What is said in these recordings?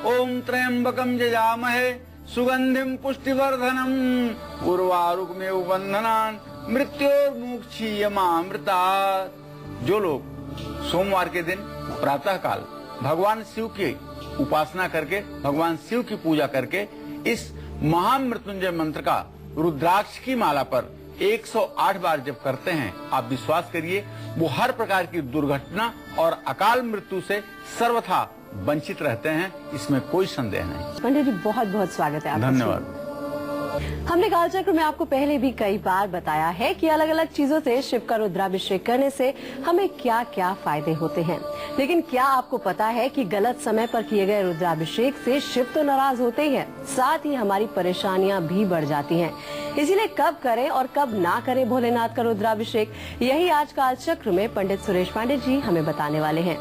ओम त्र्यंबकम यजामहे सुगंधिम पुष्टिवर्धनम उर्वारुकमेव बंधनान मृत्योर्मुक्षीयमामृतात्। जो लोग सोमवार के दिन प्रातः काल भगवान शिव की उपासना करके, भगवान शिव की पूजा करके इस महामृत्युंजय मंत्र का रुद्राक्ष की माला पर 108 बार जब करते हैं, आप विश्वास करिए वो हर प्रकार की दुर्घटना और अकाल मृत्यु से सर्वथा वंचित रहते हैं, इसमें कोई संदेह नहीं। पंडित जी बहुत बहुत स्वागत है आपका। धन्यवाद। हमने कालचक्र में आपको पहले भी कई बार बताया है कि अलग अलग चीजों से शिव का रुद्राभिषेक करने से हमें क्या क्या फायदे होते हैं, लेकिन क्या आपको पता है कि गलत समय पर किए गए रुद्राभिषेक से शिव तो नाराज होते ही हैं, साथ ही हमारी परेशानियां भी बढ़ जाती हैं। इसीलिए कब करें और कब ना करें भोलेनाथ का रुद्राभिषेक, यही आज कालचक्र में पंडित सुरेश पांडे जी हमें बताने वाले हैं।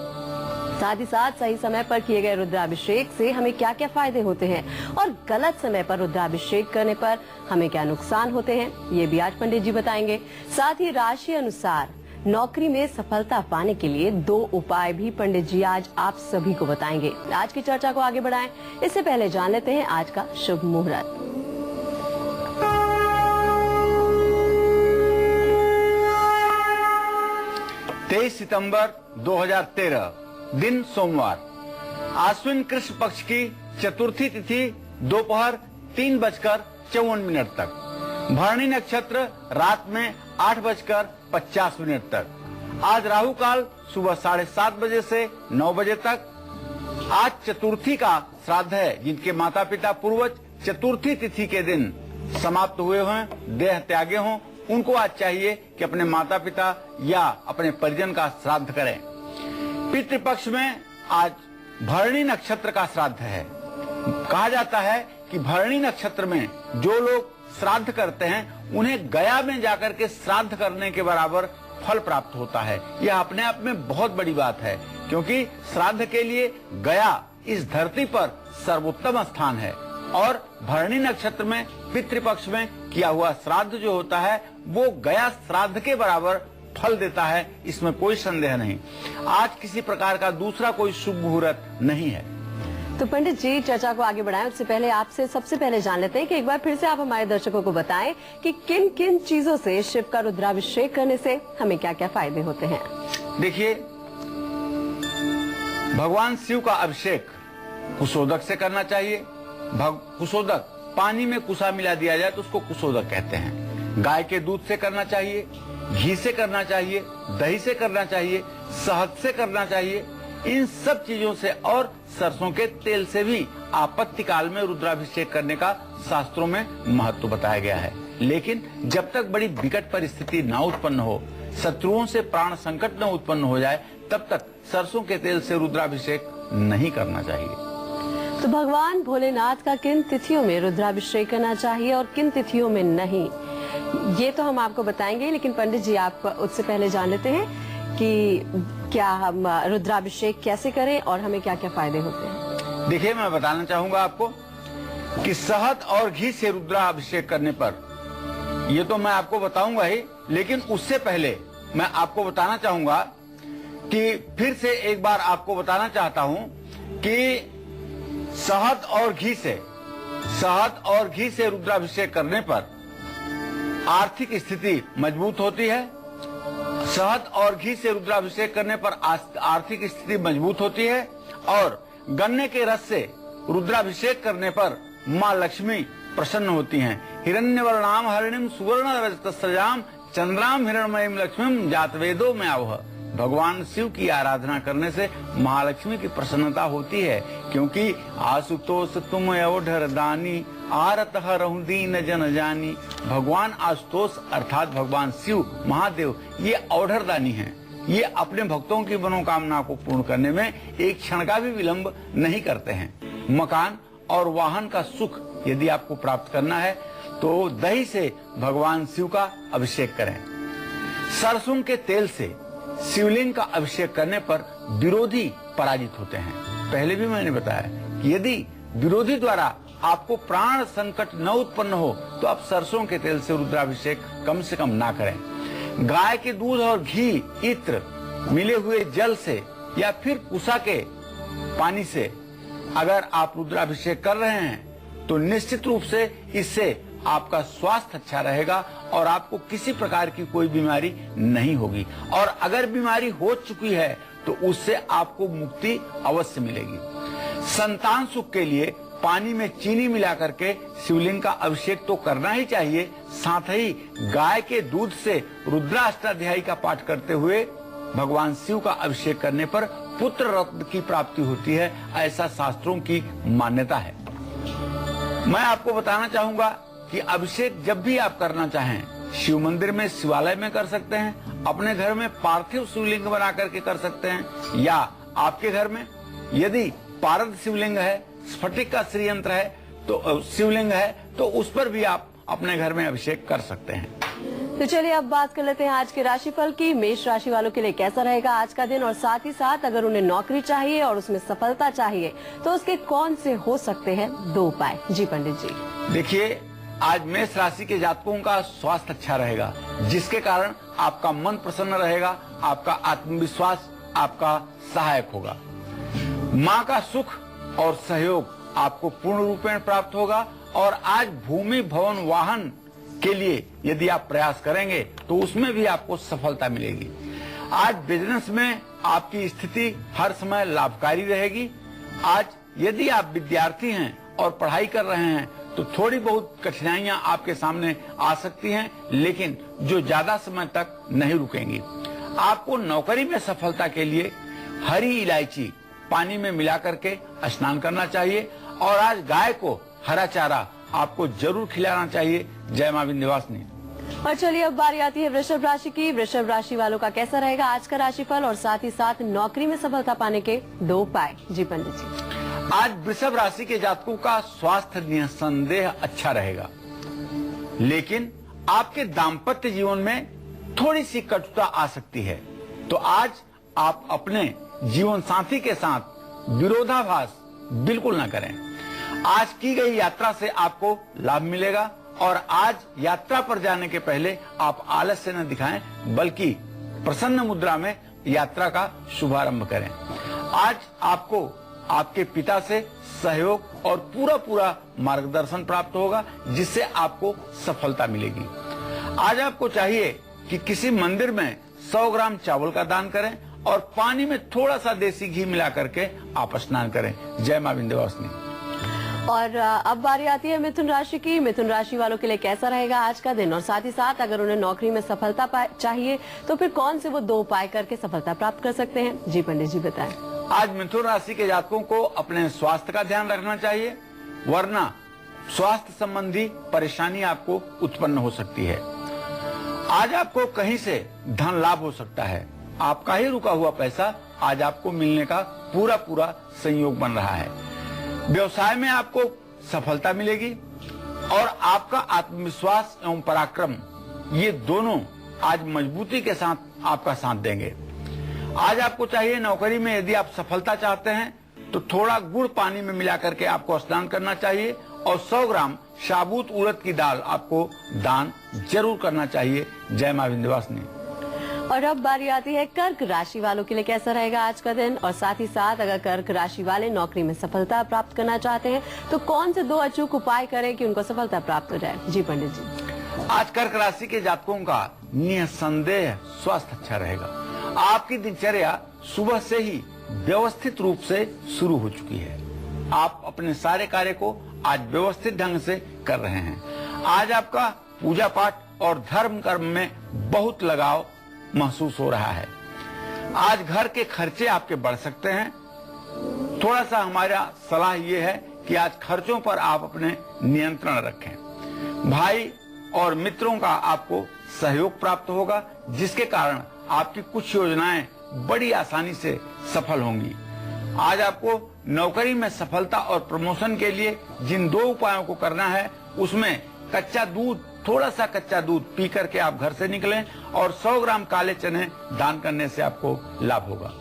साथ ही साथ सही समय पर किए गए रुद्राभिषेक से हमें क्या क्या फायदे होते हैं और गलत समय पर रुद्राभिषेक करने पर हमें क्या नुकसान होते हैं, ये भी आज पंडित जी बताएंगे। साथ ही राशि अनुसार नौकरी में सफलता पाने के लिए 2 उपाय भी पंडित जी आज आप सभी को बताएंगे। आज की चर्चा को आगे बढ़ाएं, इससे पहले जान लेते हैं आज का शुभ मुहूर्त। 23 सितंबर 2013 दिन सोमवार, आश्विन कृष्ण पक्ष की चतुर्थी तिथि दोपहर 3:54 तक, भरणी नक्षत्र रात में 8:50 तक। आज राहु काल सुबह 7:30 बजे से 9 बजे तक। आज चतुर्थी का श्राद्ध है। जिनके माता पिता पूर्वज चतुर्थी तिथि के दिन समाप्त हुए हों, देह त्यागे हों, उनको आज चाहिए कि अपने माता पिता या अपने परिजन का श्राद्ध करें। पितृपक्ष में आज भरणी नक्षत्र का श्राद्ध है। कहा जाता है कि भरणी नक्षत्र में जो लोग श्राद्ध करते हैं उन्हें गया में जाकर के श्राद्ध करने के बराबर फल प्राप्त होता है। यह अपने आप में बहुत बड़ी बात है, क्योंकि श्राद्ध के लिए गया इस धरती पर सर्वोत्तम स्थान है और भरणी नक्षत्र में पितृपक्ष में किया हुआ श्राद्ध जो होता है वो गया श्राद्ध के बराबर फल देता है, इसमें कोई संदेह नहीं। आज किसी प्रकार का दूसरा कोई शुभ मुहूर्त नहीं है। तो पंडित जी चर्चा को आगे बढ़ाएं, उससे पहले आपसे सबसे पहले जान लेते हैं कि एक बार फिर से आप हमारे दर्शकों को बताएं कि किन किन चीजों से शिव का रुद्राभिषेक करने से हमें क्या क्या फायदे होते हैं। देखिए, भगवान शिव का अभिषेक कुशोदक से करना चाहिए। कुशोदक, पानी में कुशा मिला दिया जाए तो उसको कुशोदक कहते हैं। गाय के दूध से करना चाहिए, घी से करना चाहिए, दही से करना चाहिए, शहद से करना चाहिए। इन सब चीजों से और सरसों के तेल से भी आपत्ति काल में रुद्राभिषेक करने का शास्त्रों में महत्व बताया गया है। लेकिन जब तक बड़ी विकट परिस्थिति ना उत्पन्न हो, शत्रुओं से प्राण संकट न उत्पन्न हो जाए, तब तक सरसों के तेल से रुद्राभिषेक नहीं करना चाहिए। तो भगवान भोलेनाथ का किन तिथियों में रुद्राभिषेक करना चाहिए और किन तिथियों में नहीं, ये तो हम आपको बताएंगे, लेकिन पंडित जी आप उससे पहले जान लेते हैं कि क्या हम रुद्राभिषेक कैसे करें और हमें क्या क्या फायदे होते हैं। देखिए, मैं बताना चाहूंगा आपको कि शहद और घी से रुद्राभिषेक करने पर, ये तो मैं आपको बताऊंगा ही, लेकिन उससे पहले मैं आपको बताना चाहूंगा कि फिर से एक बार आपको बताना चाहता हूं कि शहद और घी से रुद्राभिषेक करने पर आर्थिक स्थिति मजबूत होती है। शहद और घी से रुद्राभिषेक करने पर आर्थिक स्थिति मजबूत होती है और गन्ने के रस से रुद्राभिषेक करने पर माँ लक्ष्मी प्रसन्न होती हैं। हिरण्यवर्णाम हरिणीम सुवर्ण रजतस्रजाम चंद्राम हिरणमयीम लक्ष्मीम जातवेदो में आवह। भगवान शिव की आराधना करने से महालक्ष्मी की प्रसन्नता होती है, क्योंकि आशुतोष तुम अवढर दानी आरत हरहु दीन जन जानी। भगवान आशुतोष अर्थात भगवान शिव महादेव ये अवढर दानी हैं। ये अपने भक्तों की मनोकामना को पूर्ण करने में एक क्षण का भी विलंब नहीं करते हैं। मकान और वाहन का सुख यदि आपको प्राप्त करना है तो दही से भगवान शिव का अभिषेक करें। सरसों के तेल से शिवलिंग का अभिषेक करने पर विरोधी पराजित होते हैं। पहले भी मैंने बताया कि यदि विरोधी द्वारा आपको प्राण संकट न उत्पन्न हो तो आप सरसों के तेल से रुद्राभिषेक कम से कम ना करें। गाय के दूध और घी, इत्र मिले हुए जल से या फिर कुशा के पानी से अगर आप रुद्राभिषेक कर रहे हैं तो निश्चित रूप से इससे आपका स्वास्थ्य अच्छा रहेगा और आपको किसी प्रकार की कोई बीमारी नहीं होगी। और अगर बीमारी हो चुकी है तो उससे आपको मुक्ति अवश्य मिलेगी। संतान सुख के लिए पानी में चीनी मिला करके शिवलिंग का अभिषेक तो करना ही चाहिए, साथ ही गाय के दूध से रुद्राष्टाध्यायी का पाठ करते हुए भगवान शिव का अभिषेक करने पर पुत्र रत्न की प्राप्ति होती है, ऐसा शास्त्रों की मान्यता है। मैं आपको बताना चाहूंगा कि अभिषेक जब भी आप करना चाहें शिव मंदिर में, शिवालय में कर सकते हैं, अपने घर में पार्थिव शिवलिंग बना करके कर सकते हैं, या आपके घर में यदि पारद शिवलिंग है, स्फटिक का श्रीयंत्र है तो शिवलिंग है तो उस पर भी आप अपने घर में अभिषेक कर सकते हैं। तो चलिए अब बात कर लेते हैं आज के राशिफल की। मेष राशि वालों के लिए कैसा रहेगा आज का दिन, और साथ ही साथ अगर उन्हें नौकरी चाहिए और उसमें सफलता चाहिए तो उसके कौन से हो सकते हैं 2 उपाय। जी पंडित जी। देखिए, आज मेष राशि के जातकों का स्वास्थ्य अच्छा रहेगा, जिसके कारण आपका मन प्रसन्न रहेगा, आपका आत्मविश्वास आपका सहायक होगा। माँ का सुख और सहयोग आपको पूर्ण रूपेण प्राप्त होगा। और आज भूमि भवन वाहन के लिए यदि आप प्रयास करेंगे तो उसमें भी आपको सफलता मिलेगी। आज बिजनेस में आपकी स्थिति हर समय लाभकारी रहेगी। आज यदि आप विद्यार्थी हैं और पढ़ाई कर रहे हैं तो थोड़ी बहुत कठिनाइयां आपके सामने आ सकती हैं, लेकिन जो ज्यादा समय तक नहीं रुकेंगी। आपको नौकरी में सफलता के लिए हरी इलायची पानी में मिला करके स्नान करना चाहिए, और आज गाय को हरा चारा आपको जरूर खिलाना चाहिए। जय मां विंध्यवासिनी। और चलिए अब बारी आती है वृषभ राशि की। वृषभ राशि वालों का कैसा रहेगा आज का राशिफल, और साथ ही साथ नौकरी में सफलता पाने के 2 उपाय। जी पंडित जी। आज वृषभ राशि के जातकों का स्वास्थ्य निसंदेह अच्छा रहेगा, लेकिन आपके दाम्पत्य जीवन में थोड़ी सी कटुता आ सकती है। तो आज आप अपने जीवन साथी के साथ विरोधाभास बिल्कुल न करें। आज की गई यात्रा से आपको लाभ मिलेगा, और आज यात्रा पर जाने के पहले आप आलस्य न दिखाएं, बल्कि प्रसन्न मुद्रा में यात्रा का शुभारंभ करें। आज आपको आपके पिता से सहयोग और पूरा मार्गदर्शन प्राप्त होगा, जिससे आपको सफलता मिलेगी। आज आपको चाहिए कि किसी मंदिर में 100 ग्राम चावल का दान करें और पानी में थोड़ा सा देसी घी मिला करके आप स्नान करें। जय मां विंध्यवासिनी। और अब बारी आती है मिथुन राशि की। मिथुन राशि वालों के लिए कैसा रहेगा आज का दिन, और साथ ही साथ अगर उन्हें नौकरी में सफलता चाहिए तो फिर कौन से वो 2 उपाय करके सफलता प्राप्त कर सकते हैं। जी पंडित जी बताएं। आज मिथुन राशि के जातकों को अपने स्वास्थ्य का ध्यान रखना चाहिए, वरना स्वास्थ्य संबंधी परेशानी आपको उत्पन्न हो सकती है। आज आपको कहीं से धन लाभ हो सकता है। आपका ही रुका हुआ पैसा आज आपको मिलने का पूरा संयोग बन रहा है। व्यवसाय में आपको सफलता मिलेगी, और आपका आत्मविश्वास एवं पराक्रम ये दोनों आज मजबूती के साथ आपका साथ देंगे। आज आपको चाहिए नौकरी में यदि आप सफलता चाहते हैं तो थोड़ा गुड़ पानी में मिला करके आपको स्नान करना चाहिए, और 100 ग्राम साबुत उड़द की दाल आपको दान जरूर करना चाहिए। जय मां विंध्यवासिनी। और अब बारी आती है कर्क राशि वालों के लिए कैसा रहेगा आज का दिन, और साथ ही साथ अगर कर्क राशि वाले नौकरी में सफलता प्राप्त करना चाहते हैं तो कौन से 2 अचूक उपाय करें कि उनको सफलता प्राप्त हो जाए। जी पंडित जी। आज कर्क राशि के जातकों का निसंदेह स्वास्थ्य अच्छा रहेगा। आपकी दिनचर्या सुबह से ही व्यवस्थित रूप से शुरू हो चुकी है। आप अपने सारे कार्य को आज व्यवस्थित ढंग से कर रहे हैं। आज आपका पूजा पाठ और धर्म कर्म में बहुत लगाव महसूस हो रहा है। आज घर के खर्चे आपके बढ़ सकते हैं। थोड़ा सा हमारा सलाह ये है कि आज खर्चों पर आप अपने नियंत्रण रखें। भाई और मित्रों का आपको सहयोग प्राप्त होगा, जिसके कारण आपकी कुछ योजनाएं बड़ी आसानी से सफल होंगी। आज आपको नौकरी में सफलता और प्रमोशन के लिए जिन 2 उपायों को करना है, उसमें कच्चा दूध, थोड़ा सा कच्चा दूध पी करके आप घर से निकलें, और 100 ग्राम काले चने दान करने से आपको लाभ होगा।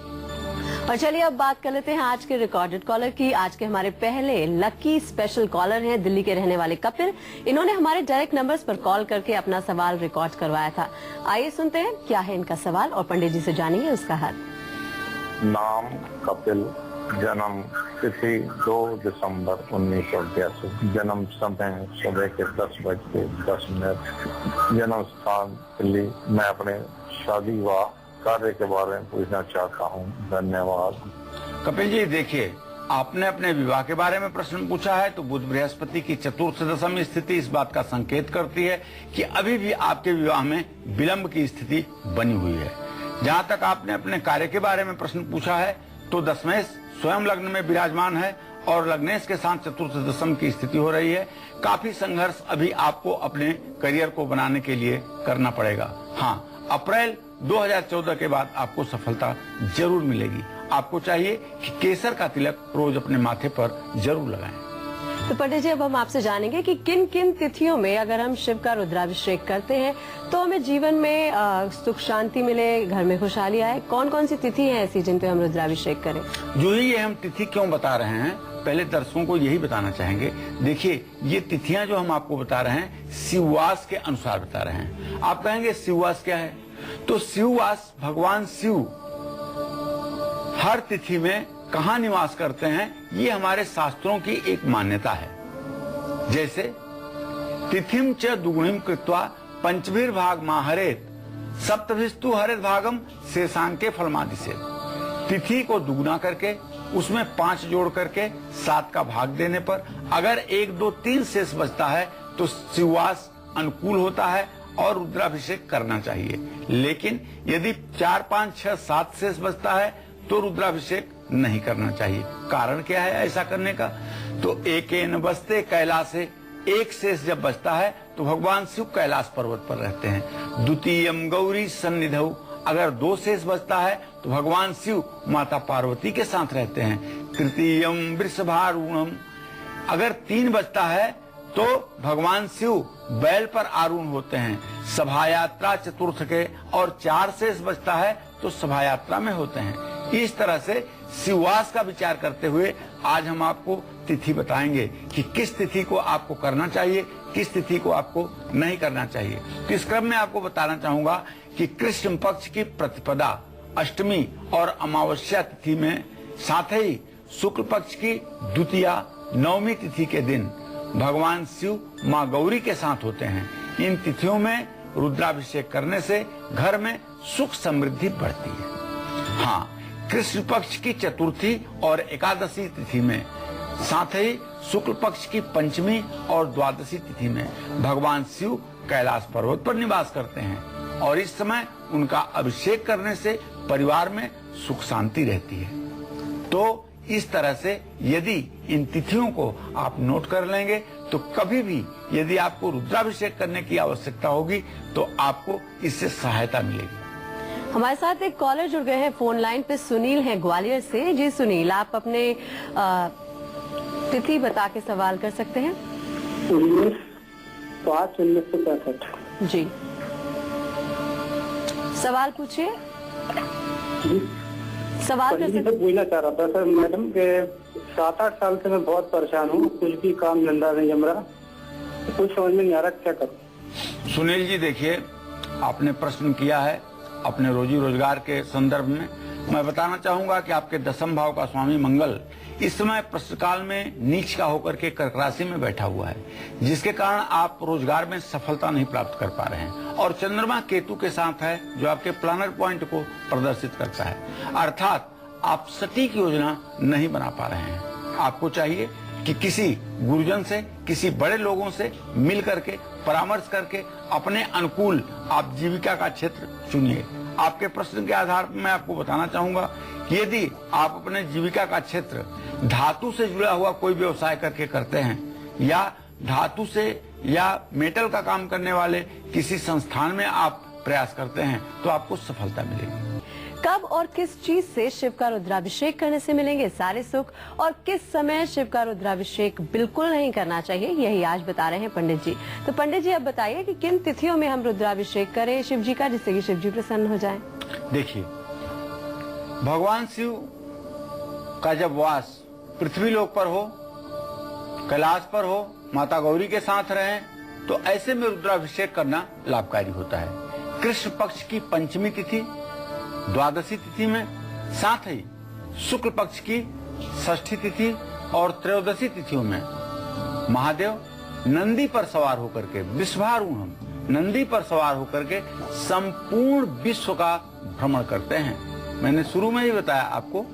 और चलिए अब बात कर लेते हैं आज के रिकॉर्डेड कॉलर की। आज के हमारे पहले लकी स्पेशल कॉलर हैं दिल्ली के रहने वाले कपिल। इन्होंने हमारे डायरेक्ट नंबर्स पर कॉल करके अपना सवाल रिकॉर्ड करवाया था। आइए सुनते हैं क्या है इनका सवाल और पंडित जी से जानेंगे उसका हल। नाम कपिल, जन्म तिथि 2 दिसंबर 1982, जन्म समय सुबह के 10:10। जन्म स्थान दिल्ली। मैं अपने शादी व कार्य के बारे में पूछना चाहता हूँ। धन्यवाद। कपिल जी देखिए, आपने अपने विवाह के बारे में प्रश्न पूछा है तो बुध बृहस्पति की चतुर्थ दशम स्थिति इस बात का संकेत करती है कि अभी भी आपके विवाह में विलंब की स्थिति बनी हुई है। जहां तक आपने अपने कार्य के बारे में प्रश्न पूछा है तो दशमेश स्वयं लग्न में विराजमान है और लग्नेश के साथ चतुर्थ दशम की स्थिति हो रही है। काफी संघर्ष अभी आपको अपने करियर को बनाने के लिए करना पड़ेगा। हाँ, अप्रैल 2014 के बाद आपको सफलता जरूर मिलेगी। आपको चाहिए कि केसर का तिलक रोज अपने माथे पर जरूर लगाएं। तो पंडित जी अब हम आपसे जानेंगे कि किन किन तिथियों में अगर हम शिव का रुद्राभिषेक करते हैं तो हमें जीवन में सुख शांति मिले, घर में खुशहाली आए। कौन कौन सी तिथि है ऐसी जिन पे हम रुद्राभिषेक करें? जो ही ये हम तिथि क्यों बता रहे हैं, पहले दर्शकों को यही बताना चाहेंगे। देखिए, ये तिथियां जो हम आपको बता रहे हैं शिववास के अनुसार बता रहे हैं। आप कहेंगे शिववास क्या है? तो शिववास भगवान शिव हर तिथि में कहाँ निवास करते हैं, ये हमारे शास्त्रों की एक मान्यता है। जैसे तिथिम च दुगुणिम कृत्वा पंचभिर्भाग माहरेत सप्तभिस्तु हरेत भागम शेषांके फलमादिसे। तिथि को दुगुना करके उसमें 5 जोड़ करके 7 का भाग देने पर अगर 1, 2, 3 शेष बचता है तो शिववास अनुकूल होता है और रुद्राभिषेक करना चाहिए। लेकिन यदि 4, 5, 6, 7 शेष बचता है तो रुद्राभिषेक नहीं करना चाहिए। कारण क्या है ऐसा करने का? तो एकेन बसते कैलाशे, एक शेष जब बचता है तो भगवान शिव कैलाश पर्वत पर रहते हैं। द्वितीयम गौरी सन्निधौ, अगर 2 शेष बचता है तो भगवान शिव माता पार्वती के साथ रहते हैं। तृतीयम वृषभारूढ़म, अगर 3 बचता है तो भगवान शिव बैल पर आरूढ़ होते हैं। सभा यात्रा चतुर्थ के, और 4 शेष बचता है तो सभा यात्रा में होते हैं। इस तरह से शिववास का विचार करते हुए आज हम आपको तिथि बताएंगे कि किस तिथि को आपको करना चाहिए, किस तिथि को आपको नहीं करना चाहिए। तो इस क्रम में आपको बताना चाहूंगा कि कृष्ण पक्ष की प्रतिपदा, अष्टमी और अमावस्या तिथि में, साथ ही शुक्ल पक्ष की द्वितीया, नवमी तिथि के दिन भगवान शिव माँ गौरी के साथ होते हैं। इन तिथियों में रुद्राभिषेक करने से घर में सुख समृद्धि बढ़ती है। हाँ, कृष्ण पक्ष की चतुर्थी और एकादशी तिथि में, साथ ही शुक्ल पक्ष की पंचमी और द्वादशी तिथि में भगवान शिव कैलाश पर्वत पर निवास करते हैं और इस समय उनका अभिषेक करने से परिवार में सुख शांति रहती है। तो इस तरह से यदि इन तिथियों को आप नोट कर लेंगे तो कभी भी यदि आपको रुद्राभिषेक करने की आवश्यकता होगी तो आपको इससे सहायता मिलेगी। हमारे साथ एक कॉलर जुड़ गए हैं फोन लाइन पे। सुनील हैं ग्वालियर से। जी सुनील, आप अपने तिथि बता के सवाल कर सकते हैं। 19/5/1965। जी, सवाल पूछिए। सवाल कर सकते। पूछना चाह रहा था सर मैडम के 7-8 साल से मैं बहुत परेशान हूँ, कुछ भी काम धंधा नहीं जम रहा, कुछ समझ में नहीं आ रहा क्या करूँ। सुनील जी देखिए, आपने प्रश्न किया है अपने रोजी रोजगार के संदर्भ में। मैं बताना चाहूंगा कि आपके 10वें भाव का स्वामी मंगल इस समय प्रश्नकाल में नीच का होकर के कर्क राशि में बैठा हुआ है, जिसके कारण आप रोजगार में सफलता नहीं प्राप्त कर पा रहे हैं। और चंद्रमा केतु के साथ है जो आपके प्लानर पॉइंट को प्रदर्शित करता है, अर्थात आप सटीक योजना नहीं बना पा रहे हैं। आपको चाहिए कि किसी गुरुजन से, किसी बड़े लोगों से मिल करके, परामर्श करके अपने अनुकूल आप जीविका का क्षेत्र चुनिए। आपके प्रश्न के आधार पर मैं आपको बताना चाहूंगा कि यदि आप अपने जीविका का क्षेत्र धातु से जुड़ा हुआ कोई व्यवसाय करके करते हैं या धातु से या मेटल का काम करने वाले किसी संस्थान में आप प्रयास करते हैं तो आपको सफलता मिलेगी। कब और किस चीज से शिव का रुद्राभिषेक करने से मिलेंगे सारे सुख, और किस समय शिव का रुद्राभिषेक बिल्कुल नहीं करना चाहिए, यही आज बता रहे हैं पंडित जी। तो पंडित जी अब बताइए कि किन तिथियों में हम रुद्राभिषेक करें शिव जी का, जिससे कि शिव जी प्रसन्न हो जाएं। देखिए, भगवान शिव का जब वास पृथ्वी लोक पर हो, कैलाश पर हो, माता गौरी के साथ रहे, तो ऐसे में रुद्राभिषेक करना लाभकारी होता है। कृष्ण पक्ष की पंचमी तिथि, द्वादशी तिथि में, साथ ही शुक्ल पक्ष की षष्ठी तिथि और त्रयोदशी तिथियों में महादेव नंदी पर सवार होकर के विश्वारूढ़ नंदी पर सवार होकर के संपूर्ण विश्व का भ्रमण करते हैं। मैंने शुरू में ही बताया आपको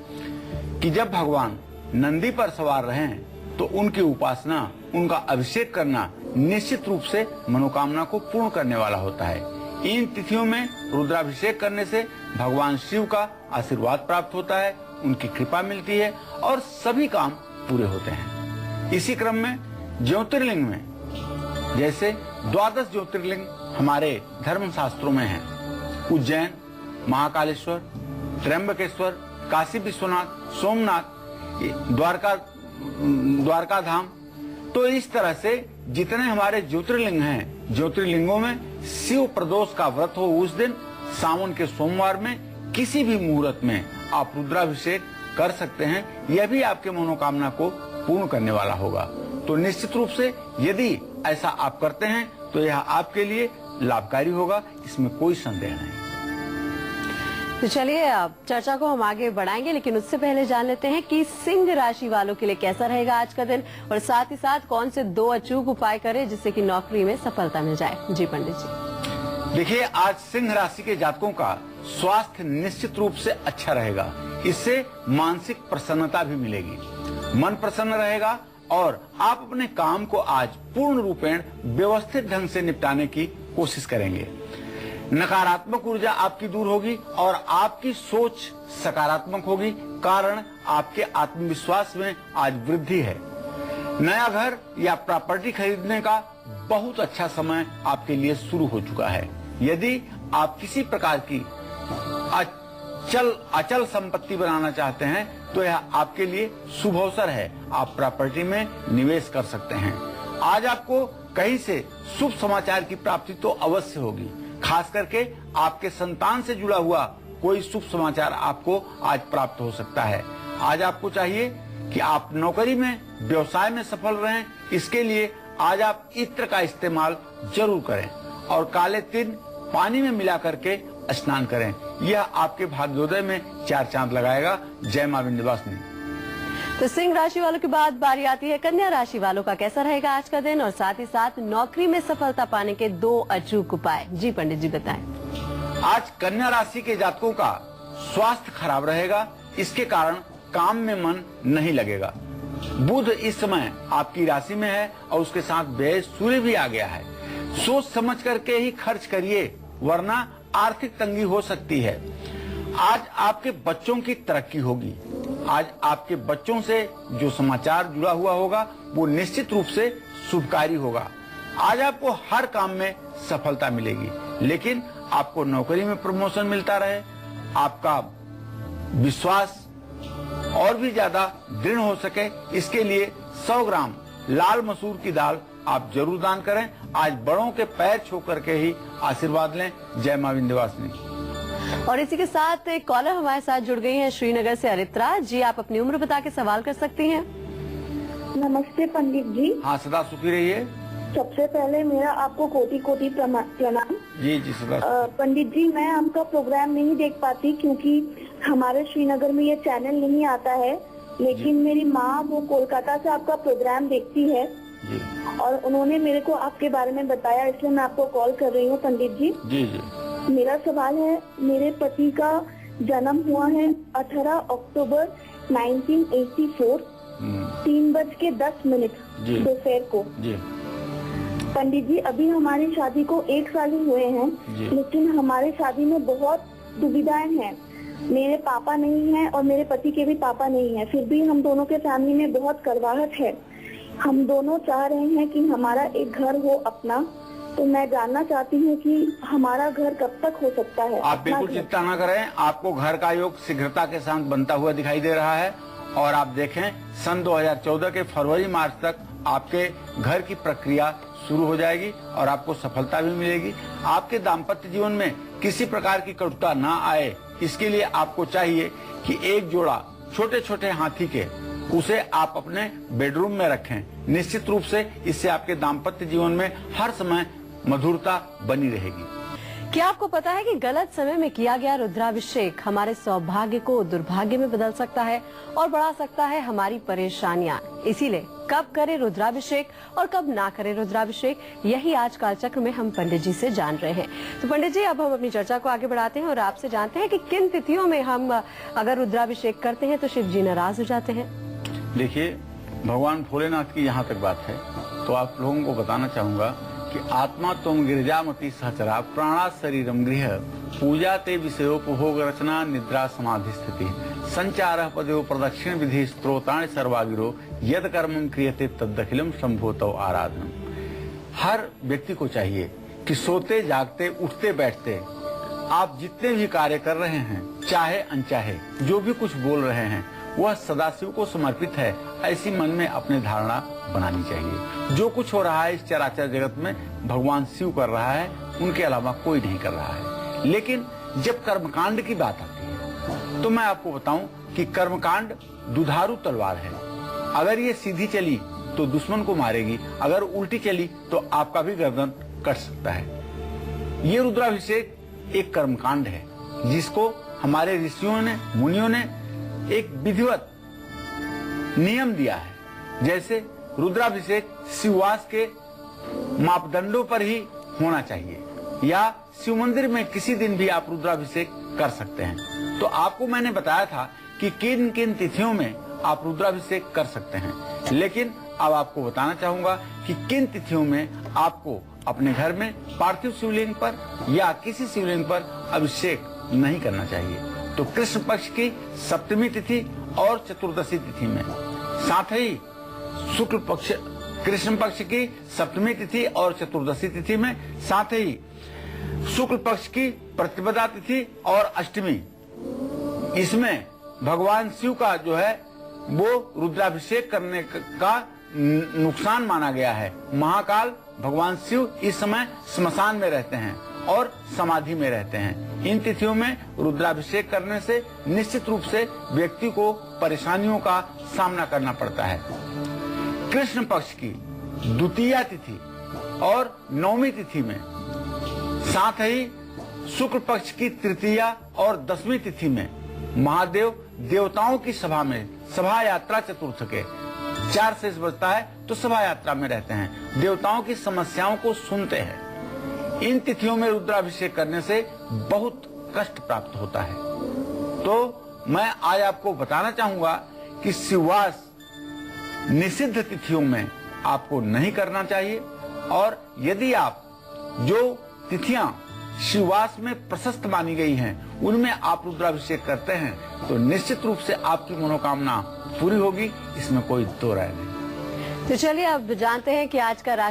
कि जब भगवान नंदी पर सवार रहे तो उनकी उपासना, उनका अभिषेक करना निश्चित रूप से मनोकामना को पूर्ण करने वाला होता है। इन तिथियों में रुद्राभिषेक करने से भगवान शिव का आशीर्वाद प्राप्त होता है, उनकी कृपा मिलती है और सभी काम पूरे होते हैं। इसी क्रम में ज्योतिर्लिंग में जैसे 12 ज्योतिर्लिंग हमारे धर्म शास्त्रों में हैं, उज्जैन, महाकालेश्वर, त्र्यंबकेश्वर, काशी विश्वनाथ, सोमनाथ, द्वारका धाम। तो इस तरह से जितने हमारे ज्योतिर्लिंग हैं, ज्योतिर्लिंगों में शिव प्रदोष का व्रत हो उस दिन सावन के सोमवार में किसी भी मुहूर्त में आप रुद्राभिषेक कर सकते हैं। यह भी आपके मनोकामना को पूर्ण करने वाला होगा। तो निश्चित रूप से यदि ऐसा आप करते हैं तो यह आपके लिए लाभकारी होगा, इसमें कोई संदेह नहीं। तो चलिए अब चर्चा को हम आगे बढ़ाएंगे, लेकिन उससे पहले जान लेते हैं कि सिंह राशि वालों के लिए कैसा रहेगा आज का दिन और साथ ही साथ कौन से 2 अचूक उपाय करें जिससे कि नौकरी में सफलता मिल जाए। जी पंडित जी। देखिए, आज सिंह राशि के जातकों का स्वास्थ्य निश्चित रूप से अच्छा रहेगा। इससे मानसिक प्रसन्नता भी मिलेगी, मन प्रसन्न रहेगा और आप अपने काम को आज पूर्ण रूपेण व्यवस्थित ढंग से निपटाने की कोशिश करेंगे। नकारात्मक ऊर्जा आपकी दूर होगी और आपकी सोच सकारात्मक होगी, कारण आपके आत्मविश्वास में आज वृद्धि है। नया घर या प्रॉपर्टी खरीदने का बहुत अच्छा समय आपके लिए शुरू हो चुका है। यदि आप किसी प्रकार की अचल संपत्ति बनाना चाहते हैं तो यह आपके लिए शुभ अवसर है। आप प्रॉपर्टी में निवेश कर सकते हैं। आज आपको कहीं से शुभ समाचार की प्राप्ति तो अवश्य होगी। खास करके आपके संतान से जुड़ा हुआ कोई शुभ समाचार आपको आज प्राप्त हो सकता है। आज आपको चाहिए कि आप नौकरी में, व्यवसाय में सफल रहें। इसके लिए आज आप इत्र का इस्तेमाल जरूर करें और काले तिल पानी में मिला करके स्नान करें। यह आपके भाग्योदय में 4 चांद लगाएगा। जय मां विंध्यवासिनी। तो सिंह राशि वालों के बाद बारी आती है कन्या राशि वालों का। कैसा रहेगा आज का दिन और साथ ही साथ नौकरी में सफलता पाने के 2 अचूक उपाय। जी पंडित जी बताएं। आज कन्या राशि के जातकों का स्वास्थ्य खराब रहेगा। इसके कारण काम में मन नहीं लगेगा। बुध इस समय आपकी राशि में है और उसके साथ व्यय सूर्य भी आ गया है। सोच समझ करके ही खर्च करिए, वरना आर्थिक तंगी हो सकती है। आज आपके बच्चों की तरक्की होगी। आज आपके बच्चों से जो समाचार जुड़ा हुआ होगा वो निश्चित रूप से शुभकारी होगा। आज आपको हर काम में सफलता मिलेगी, लेकिन आपको नौकरी में प्रमोशन मिलता रहे, आपका विश्वास और भी ज्यादा दृढ़ हो सके, इसके लिए 100 ग्राम लाल मसूर की दाल आप जरूर दान करें। आज बड़ों के पैर छू करके ही आशीर्वाद लें। जय मां विंध्यवासिनी। और इसी के साथ एक कॉलर हमारे साथ जुड़ गई हैं श्रीनगर से अरित्रा जी। आप अपनी उम्र बता के सवाल कर सकती हैं। नमस्ते पंडित जी। हाँ, सदा सुखी रहिए। सबसे पहले मेरा आपको कोटि कोटि प्रणाम। जी जी सदा। पंडित जी, मैं आपका प्रोग्राम नहीं देख पाती क्योंकि हमारे श्रीनगर में ये चैनल नहीं आता है, लेकिन मेरी माँ वो कोलकाता से आपका प्रोग्राम देखती है जी। और उन्होंने मेरे को आपके बारे में बताया, इसलिए मैं आपको कॉल कर रही हूँ पंडित जी। जी जी। मेरा सवाल है, मेरे पति का जन्म हुआ है 18 अक्टूबर 1984 3:10 दोपहर को। जी। पंडित जी, अभी हमारी शादी को 1 साल ही हुए हैं, लेकिन हमारी शादी में बहुत दुविधाएं हैं। मेरे पापा नहीं हैं और मेरे पति के भी पापा नहीं हैं, फिर भी हम दोनों के फैमिली में बहुत कड़वाहट है। हम दोनों चाह रहे हैं कि हमारा एक घर हो अपना, तो मैं जानना चाहती हूँ कि हमारा घर कब तक हो सकता है। आप बिल्कुल चिंता न करें, आपको घर का योग शीघ्रता के साथ बनता हुआ दिखाई दे रहा है। और आप देखें, सन 2014 के फरवरी मार्च तक आपके घर की प्रक्रिया शुरू हो जाएगी और आपको सफलता भी मिलेगी। आपके दाम्पत्य जीवन में किसी प्रकार की कटुता ना आए, इसके लिए आपको चाहिए कि एक जोड़ा छोटे छोटे हाथी के, उसे आप अपने बेडरूम में रखें। निश्चित रूप से इससे आपके दाम्पत्य जीवन में हर समय मधुरता बनी रहेगी। क्या आपको पता है कि गलत समय में किया गया रुद्राभिषेक हमारे सौभाग्य को दुर्भाग्य में बदल सकता है और बढ़ा सकता है हमारी परेशानियां। इसीलिए कब करें रुद्राभिषेक और कब ना करें रुद्राभिषेक, यही आज कालचक्र में हम पंडित जी से जान रहे हैं। तो पंडित जी, अब हम अपनी चर्चा को आगे बढ़ाते हैं और आपसे जानते हैं कि किन तिथियों में हम अगर रुद्राभिषेक करते हैं तो शिव जी नाराज हो जाते हैं। देखिए, भगवान भोलेनाथ की यहाँ तक बात है तो आप लोगों को बताना चाहूंगा कि आत्मा तुम गिरिजामती सहचरा प्राणा शरीरम गृह पूजा ते विषयोपभोग रचना निद्रा समाधि स्थिति संचार पदो प्रदक्षिण विधि स्त्रोतानि सर्वागिरो यद कर्मं क्रियते तदखिलम संभोतौ आराधनम। हर व्यक्ति को चाहिए कि सोते जागते उठते बैठते आप जितने भी कार्य कर रहे हैं, चाहे अनचाहे, जो भी कुछ बोल रहे हैं, वह सदाशिव को समर्पित है, ऐसी मन में अपने धारणा बनानी चाहिए। जो कुछ हो रहा है इस चराचर जगत में भगवान शिव कर रहा है, उनके अलावा कोई नहीं कर रहा है। लेकिन जब कर्मकांड की बात आती है तो मैं आपको बताऊं कि कर्मकांड दुधारू तलवार है। अगर ये सीधी चली तो दुश्मन को मारेगी, अगर उल्टी चली तो आपका भी गर्दन कट सकता है। ये रुद्राभिषेक एक कर्मकांड है जिसको हमारे ऋषियों ने, मुनियों ने एक विधिवत नियम दिया है। जैसे रुद्राभिषेक शिववास के मापदंडों पर ही होना चाहिए या शिव मंदिर में किसी दिन भी आप रुद्राभिषेक कर सकते हैं। तो आपको मैंने बताया था कि किन किन तिथियों में आप रुद्राभिषेक कर सकते हैं, लेकिन अब आपको बताना चाहूंगा कि किन तिथियों में आपको अपने घर में पार्थिव शिवलिंग पर या किसी शिवलिंग पर अभिषेक नहीं करना चाहिए। तो कृष्ण पक्ष की सप्तमी तिथि और चतुर्दशी तिथि में, साथ ही शुक्ल पक्ष कृष्ण पक्ष की सप्तमी तिथि और चतुर्दशी तिथि में, साथ ही शुक्ल पक्ष की प्रतिपदा तिथि और अष्टमी, इसमें भगवान शिव का जो है वो रुद्राभिषेक करने का नुकसान माना गया है। महाकाल भगवान शिव इस समय श्मशान में रहते हैं और समाधि में रहते हैं। इन तिथियों में रुद्राभिषेक करने से निश्चित रूप से व्यक्ति को परेशानियों का सामना करना पड़ता है। कृष्ण पक्ष की द्वितीया तिथि और नवमी तिथि में, साथ ही शुक्ल पक्ष की तृतीया और दसवीं तिथि में महादेव देवताओं की सभा में, सभा यात्रा चतुर्थ के 4 शेष बजता है तो सभा यात्रा में रहते हैं, देवताओं की समस्याओं को सुनते हैं। इन तिथियों में रुद्राभिषेक करने से बहुत कष्ट प्राप्त होता है। तो मैं आज आपको बताना चाहूंगा कि शिववास निषिद्ध तिथियों में आपको नहीं करना चाहिए, और यदि आप जो तिथियां शिववास में प्रशस्त मानी गई हैं उनमें आप रुद्राभिषेक करते हैं तो निश्चित रूप से आपकी मनोकामना पूरी होगी, इसमें कोई दो राय नहीं। तो चलिए अब जानते हैं कि आज का